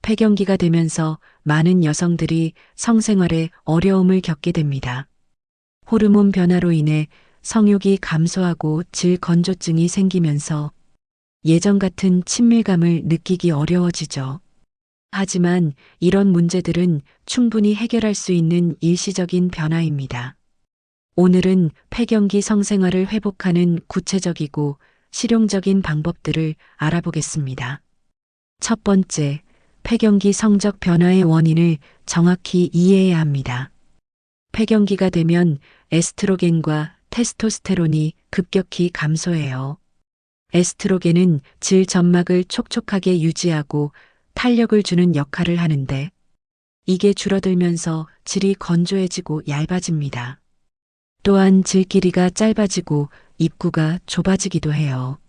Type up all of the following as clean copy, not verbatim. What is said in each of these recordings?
폐경기가 되면서 많은 여성들이 성생활에 어려움을 겪게 됩니다. 호르몬 변화로 인해 성욕이 감소하고 질 건조증이 생기면서 예전 같은 친밀감을 느끼기 어려워지죠. 하지만 이런 문제들은 충분히 해결할 수 있는 일시적인 변화입니다. 오늘은 폐경기 성생활을 회복하는 구체적이고 실용적인 방법들을 알아보겠습니다. 첫 번째, 폐경기 성적 변화의 원인을 정확히 이해해야 합니다. 폐경기가 되면 에스트로겐과 테스토스테론이 급격히 감소해요. 에스트로겐은 질 점막을 촉촉하게 유지하고 탄력을 주는 역할을 하는데 이게 줄어들면서 질이 건조해지고 얇아집니다. 또한 질 길이가 짧아지고 입구가 좁아지기도 해요.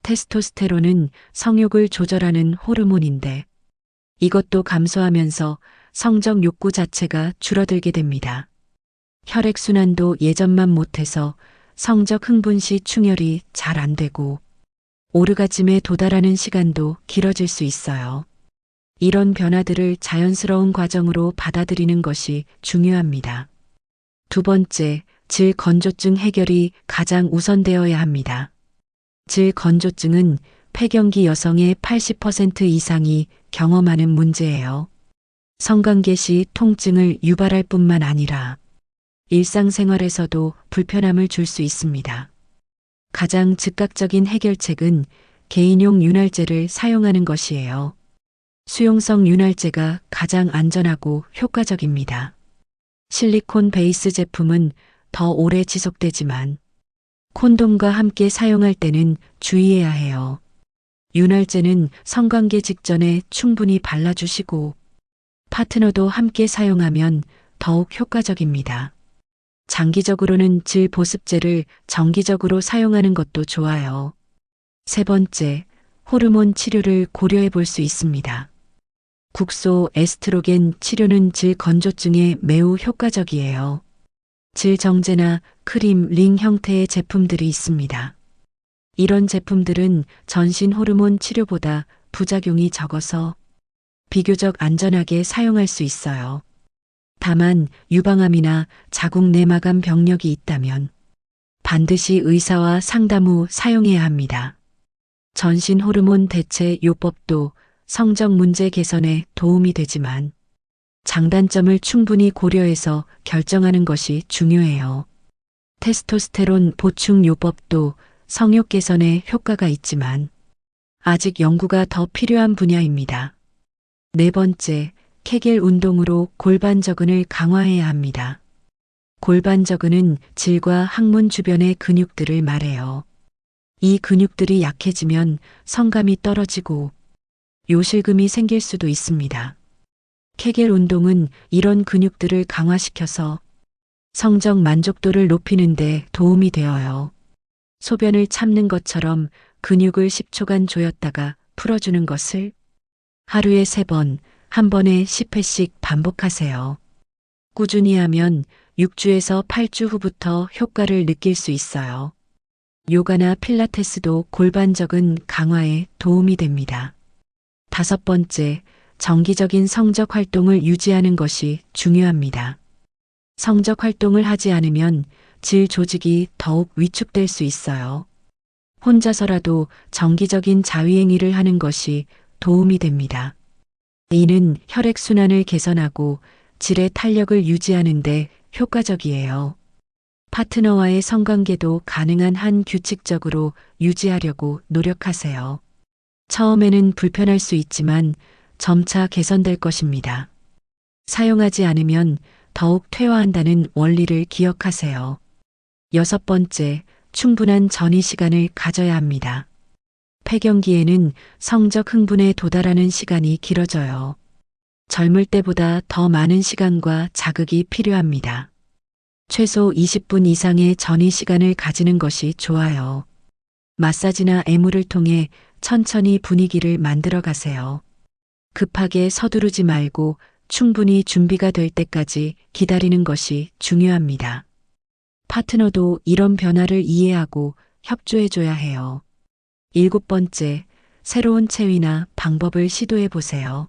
테스토스테론은 성욕을 조절하는 호르몬인데 이것도 감소하면서 성적 욕구 자체가 줄어들게 됩니다. 혈액순환도 예전만 못해서 성적 흥분 시 충혈이 잘 안 되고 오르가즘에 도달하는 시간도 길어질 수 있어요. 이런 변화들을 자연스러운 과정으로 받아들이는 것이 중요합니다. 두 번째, 질 건조증 해결이 가장 우선되어야 합니다. 질 건조증은 폐경기 여성의 80% 이상이 경험하는 문제예요. 성관계 시 통증을 유발할 뿐만 아니라 일상생활에서도 불편함을 줄 수 있습니다. 가장 즉각적인 해결책은 개인용 윤활제를 사용하는 것이에요. 수용성 윤활제가 가장 안전하고 효과적입니다. 실리콘 베이스 제품은 더 오래 지속되지만 콘돔과 함께 사용할 때는 주의해야 해요. 윤활제는 성관계 직전에 충분히 발라주시고 파트너도 함께 사용하면 더욱 효과적입니다. 장기적으로는 질 보습제를 정기적으로 사용하는 것도 좋아요. 세 번째, 호르몬 치료를 고려해 볼 수 있습니다. 국소 에스트로겐 치료는 질 건조증에 매우 효과적이에요. 질 정제나 크림, 링 형태의 제품들이 있습니다. 이런 제품들은 전신 호르몬 치료보다 부작용이 적어서 비교적 안전하게 사용할 수 있어요. 다만 유방암이나 자궁 내막암 병력이 있다면 반드시 의사와 상담 후 사용해야 합니다. 전신 호르몬 대체 요법도 성적 문제 개선에 도움이 되지만 장단점을 충분히 고려해서 결정하는 것이 중요해요. 테스토스테론 보충 요법도 성욕 개선에 효과가 있지만 아직 연구가 더 필요한 분야입니다. 네 번째, 케겔 운동으로 골반저근을 강화해야 합니다. 골반저근은 질과 항문 주변의 근육들을 말해요. 이 근육들이 약해지면 성감이 떨어지고 요실금이 생길 수도 있습니다. 케겔 운동은 이런 근육들을 강화시켜서 성적 만족도를 높이는 데 도움이 되어요. 소변을 참는 것처럼 근육을 10초간 조였다가 풀어주는 것을 하루에 3번, 한 번에 10회씩 반복하세요. 꾸준히 하면 6주에서 8주 후부터 효과를 느낄 수 있어요. 요가나 필라테스도 골반저근 강화에 도움이 됩니다. 다섯 번째, 정기적인 성적 활동을 유지하는 것이 중요합니다. 성적 활동을 하지 않으면 질 조직이 더욱 위축될 수 있어요. 혼자서라도 정기적인 자위행위를 하는 것이 도움이 됩니다. 이는 혈액순환을 개선하고 질의 탄력을 유지하는 데 효과적이에요. 파트너와의 성관계도 가능한 한 규칙적으로 유지하려고 노력하세요. 처음에는 불편할 수 있지만 점차 개선될 것입니다. 사용하지 않으면 더욱 퇴화한다는 원리를 기억하세요. 여섯 번째, 충분한 전이 시간을 가져야 합니다. 폐경기에는 성적 흥분에 도달하는 시간이 길어져요. 젊을 때보다 더 많은 시간과 자극이 필요합니다. 최소 20분 이상의 전이 시간을 가지는 것이 좋아요. 마사지나 애무를 통해 천천히 분위기를 만들어 가세요. 급하게 서두르지 말고 충분히 준비가 될 때까지 기다리는 것이 중요합니다. 파트너도 이런 변화를 이해하고 협조해줘야 해요. 일곱 번째, 새로운 체위나 방법을 시도해 보세요.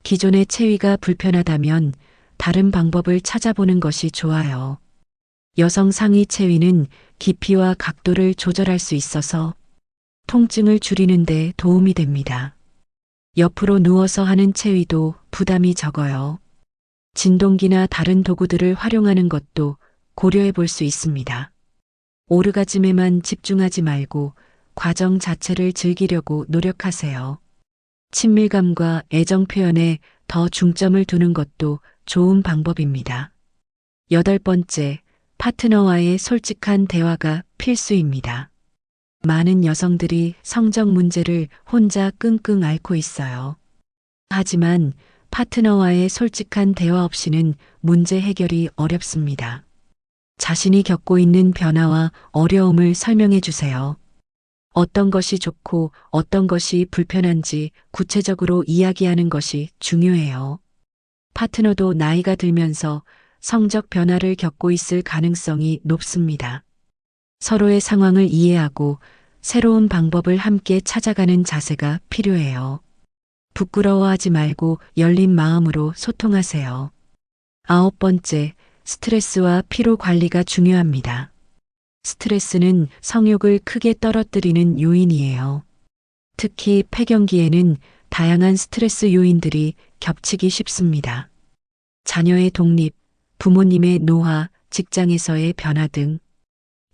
기존의 체위가 불편하다면 다른 방법을 찾아보는 것이 좋아요. 여성 상위 체위는 깊이와 각도를 조절할 수 있어서 통증을 줄이는 데 도움이 됩니다. 옆으로 누워서 하는 체위도 부담이 적어요. 진동기나 다른 도구들을 활용하는 것도 고려해 볼 수 있습니다. 오르가즘에만 집중하지 말고 과정 자체를 즐기려고 노력하세요. 친밀감과 애정 표현에 더 중점을 두는 것도 좋은 방법입니다. 8번째, 파트너와의 솔직한 대화가 필수입니다. 많은 여성들이 성적 문제를 혼자 끙끙 앓고 있어요. 하지만 파트너와의 솔직한 대화 없이는 문제 해결이 어렵습니다. 자신이 겪고 있는 변화와 어려움을 설명해 주세요. 어떤 것이 좋고 어떤 것이 불편한지 구체적으로 이야기하는 것이 중요해요. 파트너도 나이가 들면서 성적 변화를 겪고 있을 가능성이 높습니다. 서로의 상황을 이해하고 새로운 방법을 함께 찾아가는 자세가 필요해요. 부끄러워하지 말고 열린 마음으로 소통하세요. 9번째, 스트레스와 피로 관리가 중요합니다. 스트레스는 성욕을 크게 떨어뜨리는 요인이에요. 특히 폐경기에는 다양한 스트레스 요인들이 겹치기 쉽습니다. 자녀의 독립, 부모님의 노화, 직장에서의 변화 등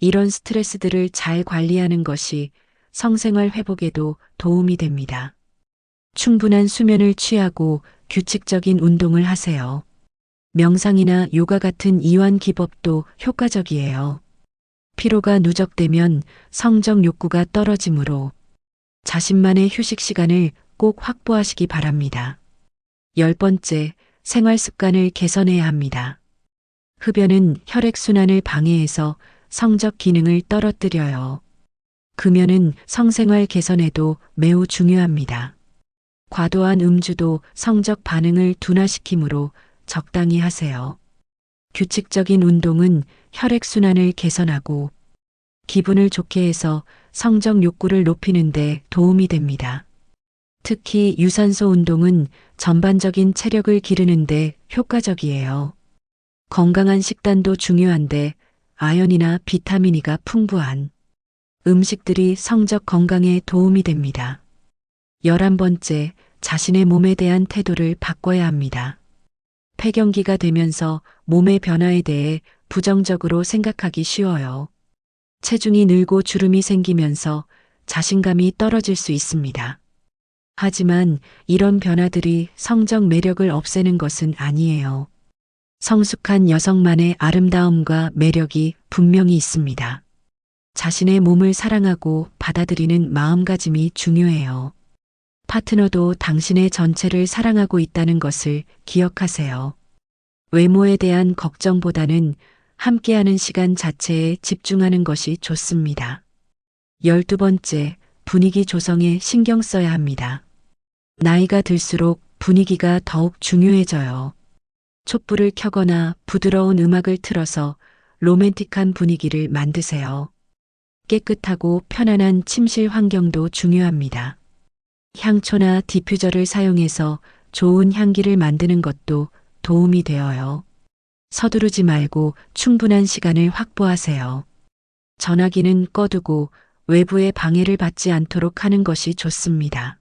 이런 스트레스들을 잘 관리하는 것이 성생활 회복에도 도움이 됩니다. 충분한 수면을 취하고 규칙적인 운동을 하세요. 명상이나 요가 같은 이완 기법도 효과적이에요. 피로가 누적되면 성적 욕구가 떨어지므로 자신만의 휴식 시간을 꼭 확보하시기 바랍니다. 10번째, 생활 습관을 개선해야 합니다. 흡연은 혈액순환을 방해해서 성적 기능을 떨어뜨려요. 금연은 성생활 개선에도 매우 중요합니다. 과도한 음주도 성적 반응을 둔화시키므로 적당히 하세요. 규칙적인 운동은 혈액순환을 개선하고 기분을 좋게 해서 성적 욕구를 높이는 데 도움이 됩니다. 특히 유산소 운동은 전반적인 체력을 기르는 데 효과적이에요. 건강한 식단도 중요한데 아연이나 비타민 E가 풍부한 음식들이 성적 건강에 도움이 됩니다. 11번째, 자신의 몸에 대한 태도를 바꿔야 합니다. 폐경기가 되면서 몸의 변화에 대해 부정적으로 생각하기 쉬워요. 체중이 늘고 주름이 생기면서 자신감이 떨어질 수 있습니다. 하지만 이런 변화들이 성적 매력을 없애는 것은 아니에요. 성숙한 여성만의 아름다움과 매력이 분명히 있습니다. 자신의 몸을 사랑하고 받아들이는 마음가짐이 중요해요. 파트너도 당신의 전체를 사랑하고 있다는 것을 기억하세요. 외모에 대한 걱정보다는 함께하는 시간 자체에 집중하는 것이 좋습니다. 12번째, 분위기 조성에 신경 써야 합니다. 나이가 들수록 분위기가 더욱 중요해져요. 촛불을 켜거나 부드러운 음악을 틀어서 로맨틱한 분위기를 만드세요. 깨끗하고 편안한 침실 환경도 중요합니다. 향초나 디퓨저를 사용해서 좋은 향기를 만드는 것도 도움이 되어요. 서두르지 말고 충분한 시간을 확보하세요. 전화기는 꺼두고 외부의 방해를 받지 않도록 하는 것이 좋습니다.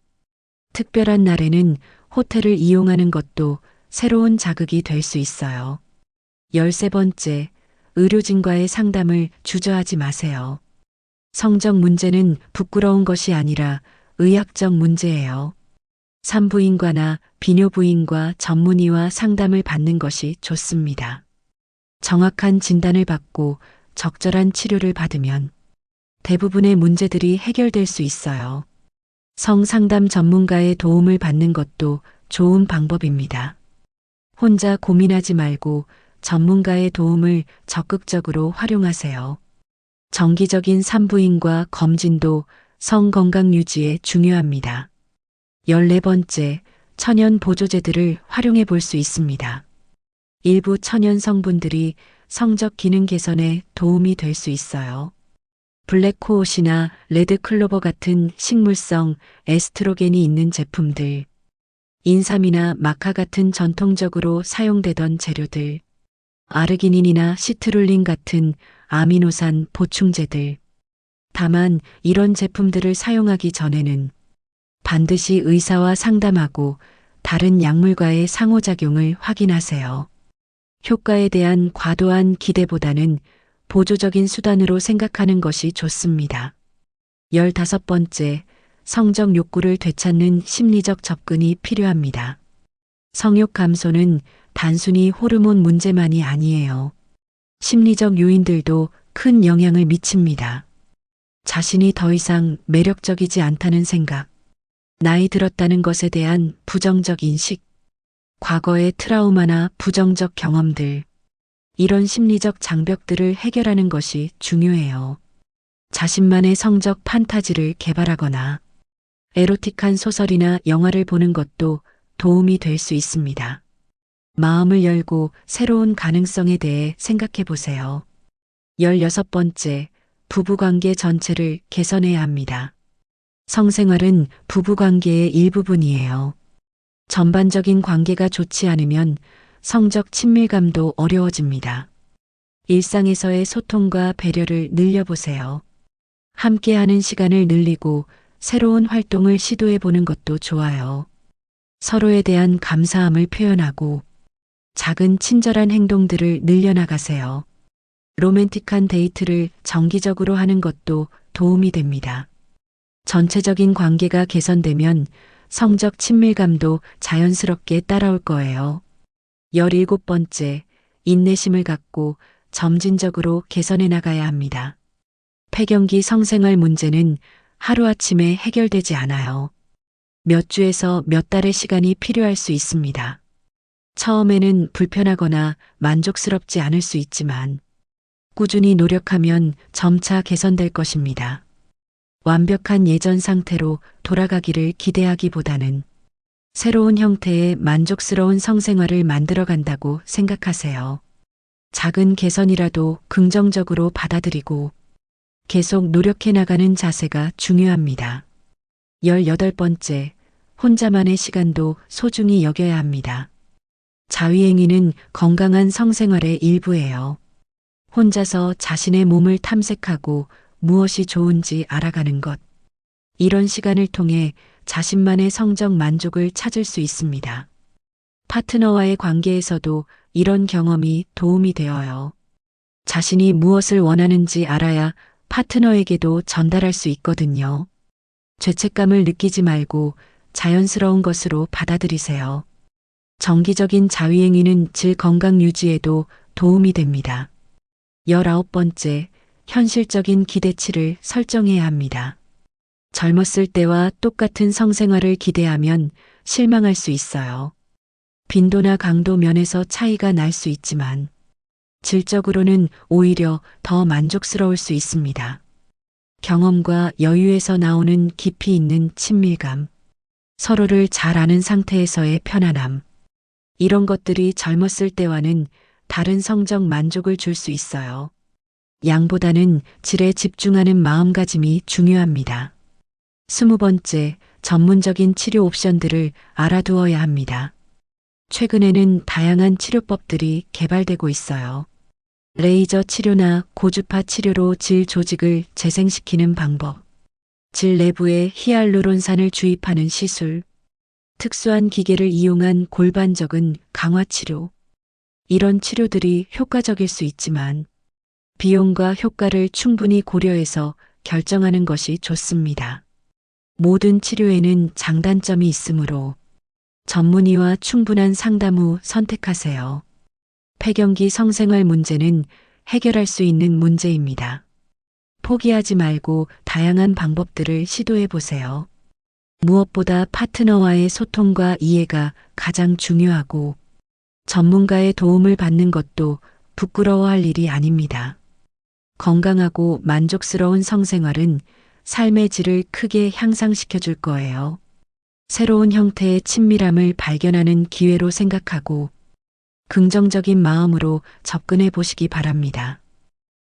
특별한 날에는 호텔을 이용하는 것도 새로운 자극이 될 수 있어요. 13번째, 의료진과의 상담을 주저하지 마세요. 성적 문제는 부끄러운 것이 아니라 의학적 문제예요. 산부인과나 비뇨부인과 전문의와 상담을 받는 것이 좋습니다. 정확한 진단을 받고 적절한 치료를 받으면 대부분의 문제들이 해결될 수 있어요. 성상담 전문가의 도움을 받는 것도 좋은 방법입니다. 혼자 고민하지 말고 전문가의 도움을 적극적으로 활용하세요. 정기적인 산부인과 검진도 성 건강 유지에 중요합니다. 14번째, 천연 보조제들을 활용해 볼 수 있습니다. 일부 천연 성분들이 성적 기능 개선에 도움이 될 수 있어요. 블랙코옷이나 레드클로버 같은 식물성 에스트로겐이 있는 제품들, 인삼이나 마카 같은 전통적으로 사용되던 재료들, 아르기닌이나 시트룰린 같은 아미노산 보충제들. 다만 이런 제품들을 사용하기 전에는 반드시 의사와 상담하고 다른 약물과의 상호작용을 확인하세요. 효과에 대한 과도한 기대보다는 보조적인 수단으로 생각하는 것이 좋습니다. 15번째, 성적 욕구를 되찾는 심리적 접근이 필요합니다. 성욕 감소는 단순히 호르몬 문제만이 아니에요. 심리적 요인들도 큰 영향을 미칩니다. 자신이 더 이상 매력적이지 않다는 생각, 나이 들었다는 것에 대한 부정적 인식, 과거의 트라우마나 부정적 경험들, 이런 심리적 장벽들을 해결하는 것이 중요해요. 자신만의 성적 판타지를 개발하거나 에로틱한 소설이나 영화를 보는 것도 도움이 될 수 있습니다. 마음을 열고 새로운 가능성에 대해 생각해 보세요. 16번째, 부부관계 전체를 개선해야 합니다. 성생활은 부부관계의 일부분이에요. 전반적인 관계가 좋지 않으면 성적 친밀감도 어려워집니다. 일상에서의 소통과 배려를 늘려보세요. 함께하는 시간을 늘리고 새로운 활동을 시도해 보는 것도 좋아요. 서로에 대한 감사함을 표현하고 작은 친절한 행동들을 늘려나가세요. 로맨틱한 데이트를 정기적으로 하는 것도 도움이 됩니다. 전체적인 관계가 개선되면 성적 친밀감도 자연스럽게 따라올 거예요. 17번째, 인내심을 갖고 점진적으로 개선해 나가야 합니다. 폐경기 성생활 문제는 하루아침에 해결되지 않아요. 몇 주에서 몇 달의 시간이 필요할 수 있습니다. 처음에는 불편하거나 만족스럽지 않을 수 있지만 꾸준히 노력하면 점차 개선될 것입니다. 완벽한 예전 상태로 돌아가기를 기대하기보다는 새로운 형태의 만족스러운 성생활을 만들어 간다고 생각하세요. 작은 개선이라도 긍정적으로 받아들이고 계속 노력해 나가는 자세가 중요합니다. 18번째, 혼자만의 시간도 소중히 여겨야 합니다. 자위행위는 건강한 성생활의 일부예요. 혼자서 자신의 몸을 탐색하고 무엇이 좋은지 알아가는 것. 이런 시간을 통해 자신만의 성적 만족을 찾을 수 있습니다. 파트너와의 관계에서도 이런 경험이 도움이 되어요. 자신이 무엇을 원하는지 알아야 파트너에게도 전달할 수 있거든요. 죄책감을 느끼지 말고 자연스러운 것으로 받아들이세요. 정기적인 자위행위는 질 건강 유지에도 도움이 됩니다. 19번째, 현실적인 기대치를 설정해야 합니다. 젊었을 때와 똑같은 성생활을 기대하면 실망할 수 있어요. 빈도나 강도 면에서 차이가 날 수 있지만 질적으로는 오히려 더 만족스러울 수 있습니다. 경험과 여유에서 나오는 깊이 있는 친밀감, 서로를 잘 아는 상태에서의 편안함, 이런 것들이 젊었을 때와는 다른 성적 만족을 줄 수 있어요. 양보다는 질에 집중하는 마음가짐이 중요합니다. 20번째, 전문적인 치료 옵션들을 알아두어야 합니다. 최근에는 다양한 치료법들이 개발되고 있어요. 레이저 치료나 고주파 치료로 질 조직을 재생시키는 방법, 질 내부에 히알루론산을 주입하는 시술, 특수한 기계를 이용한 골반적인 강화 치료. 이런 치료들이 효과적일 수 있지만 비용과 효과를 충분히 고려해서 결정하는 것이 좋습니다. 모든 치료에는 장단점이 있으므로 전문의와 충분한 상담 후 선택하세요. 폐경기 성생활 문제는 해결할 수 있는 문제입니다. 포기하지 말고 다양한 방법들을 시도해 보세요. 무엇보다 파트너와의 소통과 이해가 가장 중요하고 전문가의 도움을 받는 것도 부끄러워할 일이 아닙니다. 건강하고 만족스러운 성생활은 삶의 질을 크게 향상시켜 줄 거예요. 새로운 형태의 친밀함을 발견하는 기회로 생각하고 긍정적인 마음으로 접근해 보시기 바랍니다.